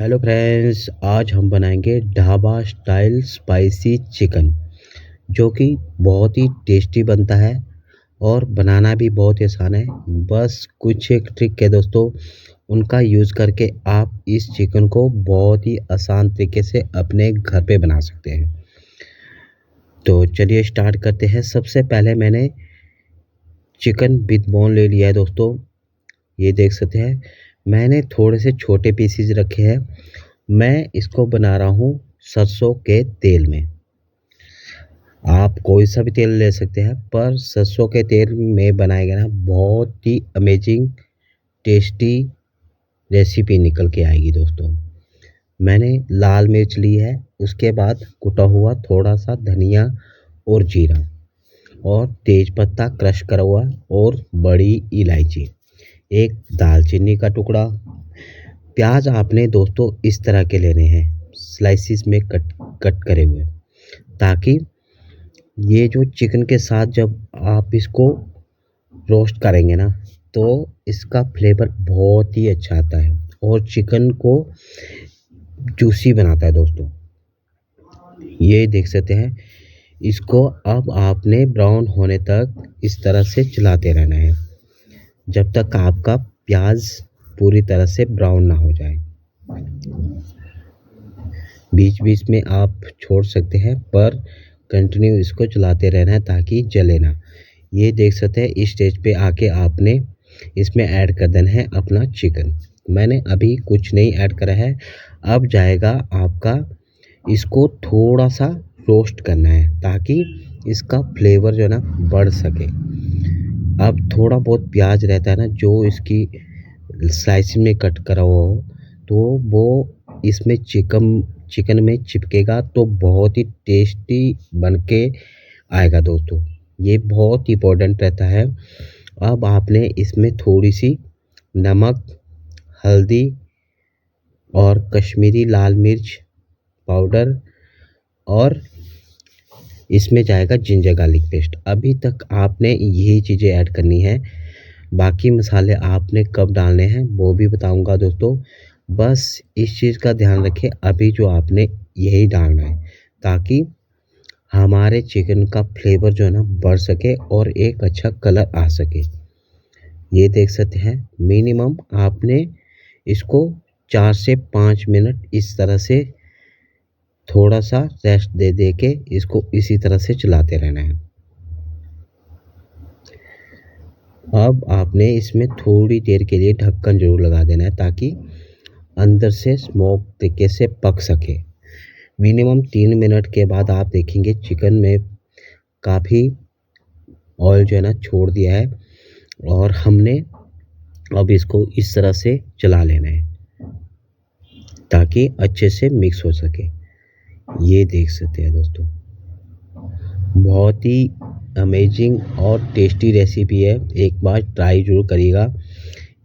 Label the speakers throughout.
Speaker 1: Hello friends, आज हम बनाएंगे ढाबा स्टाइल स्पाइसी चिकन जो कि बहुत ही टेस्टी बनता है और बनाना भी बहुत ही आसान है। बस कुछ एक ट्रिक है दोस्तों, उनका यूज़ करके आप इस चिकन को बहुत ही आसान तरीके से अपने घर पे बना सकते हैं। तो चलिए स्टार्ट करते हैं। सबसे पहले मैंने चिकन विद बोन ले लिया है दोस्तों। ये देख सकते हैं, मैंने थोड़े से छोटे पीसेज रखे हैं। मैं इसको बना रहा हूँ सरसों के तेल में। आप कोई सा भी तेल ले सकते हैं, पर सरसों के तेल में बनाएगा ना, बहुत ही अमेजिंग टेस्टी रेसिपी निकल के आएगी दोस्तों। मैंने लाल मिर्च ली है, उसके बाद कुटा हुआ थोड़ा सा धनिया और जीरा और तेज पत्ता क्रश करा हुआ और बड़ी इलायची, एक दालचीनी का टुकड़ा। प्याज आपने दोस्तों इस तरह के लेने हैं, स्लाइसिस में कट कट करे हुए, ताकि ये जो चिकन के साथ जब आप इसको रोस्ट करेंगे ना, तो इसका फ्लेवर बहुत ही अच्छा आता है और चिकन को जूसी बनाता है दोस्तों। ये देख सकते हैं, इसको अब आपने ब्राउन होने तक इस तरह से चलाते रहना है जब तक आपका प्याज पूरी तरह से ब्राउन ना हो जाए। बीच बीच में आप छोड़ सकते हैं, पर कंटिन्यू इसको चलाते रहना है ताकि जले ना। ये देख सकते हैं, इस स्टेज पे आके आपने इसमें ऐड कर देना है अपना चिकन। मैंने अभी कुछ नहीं ऐड करा है। अब जाएगा आपका, इसको थोड़ा सा रोस्ट करना है ताकि इसका फ्लेवर जो है ना बढ़ सके। अब थोड़ा बहुत प्याज रहता है ना, जो इसकी स्लाइस में कट करा हुआ हो, तो वो इसमें चिकन में चिपकेगा तो बहुत ही टेस्टी बन के आएगा दोस्तों। ये बहुत इम्पोर्टेंट रहता है। अब आपने इसमें थोड़ी सी नमक, हल्दी और कश्मीरी लाल मिर्च पाउडर और इसमें जाएगा जिंजर गार्लिक पेस्ट। अभी तक आपने यही चीज़ें ऐड करनी है। बाकी मसाले आपने कब डालने हैं वो भी बताऊंगा दोस्तों। बस इस चीज़ का ध्यान रखें, अभी जो आपने यही डालना है ताकि हमारे चिकन का फ्लेवर जो है ना बढ़ सके और एक अच्छा कलर आ सके। ये देख सकते हैं, मिनिमम आपने इसको 4 से 5 मिनट इस तरह से थोड़ा सा रेस्ट दे दे के इसको इसी तरह से चलाते रहना है। अब आपने इसमें थोड़ी देर के लिए ढक्कन जरूर लगा देना है ताकि अंदर से स्मोक तरीके से पक सके। मिनिमम 3 मिनट के बाद आप देखेंगे चिकन में काफ़ी ऑयल जो है ना छोड़ दिया है और हमने अब इसको इस तरह से चला लेना है ताकि अच्छे से मिक्स हो सके। ये देख सकते हैं दोस्तों, बहुत ही अमेजिंग और टेस्टी रेसिपी है, एक बार ट्राई ज़रूर करिएगा।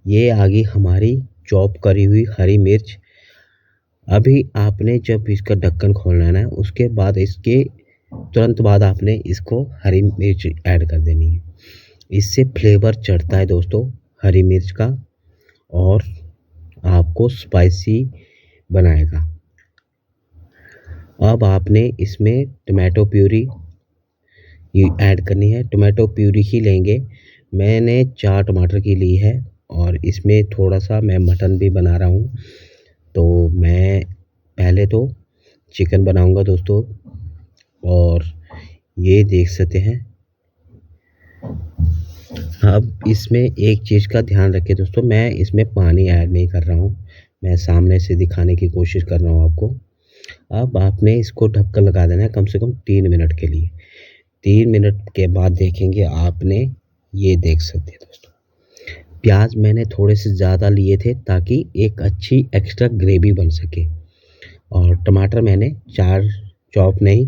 Speaker 1: ये आ गई हमारी चॉप करी हुई हरी मिर्च। अभी आपने जब इसका ढक्कन खोलना है ना, उसके बाद इसके तुरंत बाद आपने इसको हरी मिर्च ऐड कर देनी है। इससे फ्लेवर चढ़ता है दोस्तों हरी मिर्च का और आपको स्पाइसी बनाएगा। अब आपने इसमें टमाटो प्यूरी ये ऐड करनी है। टमाटो प्यूरी ही लेंगे, मैंने 4 टमाटर की ली है और इसमें थोड़ा सा मैं मटन भी बना रहा हूँ। तो मैं पहले तो चिकन बनाऊंगा दोस्तों। और ये देख सकते हैं, अब इसमें एक चीज़ का ध्यान रखें दोस्तों, मैं इसमें पानी ऐड नहीं कर रहा हूँ, मैं सामने से दिखाने की कोशिश कर रहा हूँ आपको। अब आपने इसको ढक्कन लगा देना है कम से कम 3 मिनट के लिए। 3 मिनट के बाद देखेंगे आपने, ये देख सकते हैं दोस्तों, प्याज मैंने थोड़े से ज़्यादा लिए थे ताकि एक अच्छी एक्स्ट्रा ग्रेवी बन सके। और टमाटर मैंने 4 चॉप नहीं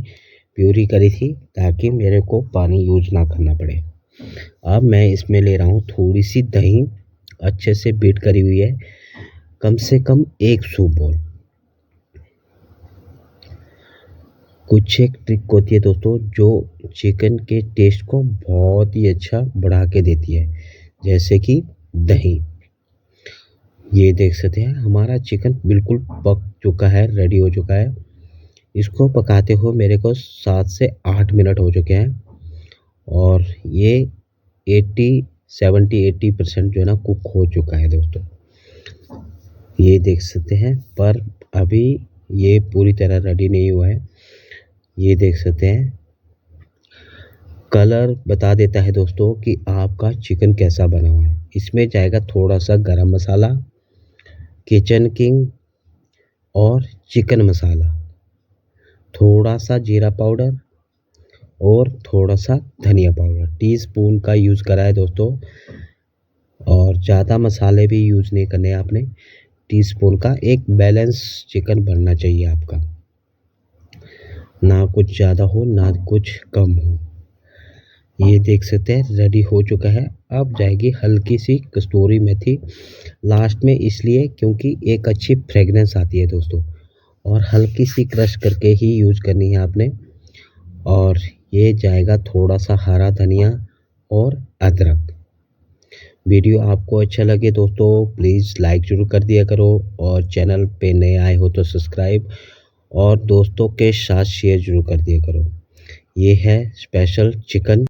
Speaker 1: प्यूरी करी थी ताकि मेरे को पानी यूज ना करना पड़े। अब मैं इसमें ले रहा हूँ थोड़ी सी दही, अच्छे से बीट करी हुई है, कम से कम 1 सूप बोल। कुछ एक ट्रिक होती है दोस्तों जो चिकन के टेस्ट को बहुत ही अच्छा बढ़ा के देती है, जैसे कि दही। ये देख सकते हैं हमारा चिकन बिल्कुल पक चुका है, रेडी हो चुका है। इसको पकाते हुए मेरे को 7 से 8 मिनट हो चुके हैं और ये 80 70-80% जो है ना कुक हो चुका है दोस्तों। ये देख सकते हैं, पर अभी ये पूरी तरह रेडी नहीं हुआ है। ये देख सकते हैं, कलर बता देता है दोस्तों कि आपका चिकन कैसा बना हुआ है। इसमें जाएगा थोड़ा-सा गरम मसाला, किचन किंग और चिकन मसाला, थोड़ा-सा जीरा पाउडर और थोड़ा-सा धनिया पाउडर, टीस्पून का यूज़ करा है दोस्तों। और ज़्यादा मसाले भी यूज़ नहीं करने हैं आपने। टीस्पून का एक बैलेंस चिकन बनना चाहिए आपका, ना कुछ ज़्यादा हो ना कुछ कम हो। ये देख सकते हैं रेडी हो चुका है। अब जाएगी हल्की सी कस्तूरी मेथी लास्ट में, इसलिए क्योंकि एक अच्छी फ्रेगनेंस आती है दोस्तों, और हल्की सी क्रश करके ही यूज़ करनी है आपने। और ये जाएगा थोड़ा-सा हरा धनिया और अदरक। वीडियो आपको अच्छा लगे दोस्तों प्लीज़ लाइक ज़रूर कर दिया करो, और चैनल पे नए आए हो तो सब्सक्राइब, और दोस्तों के साथ शेयर ज़रूर कर दिया करो। ये है स्पेशल चिकन।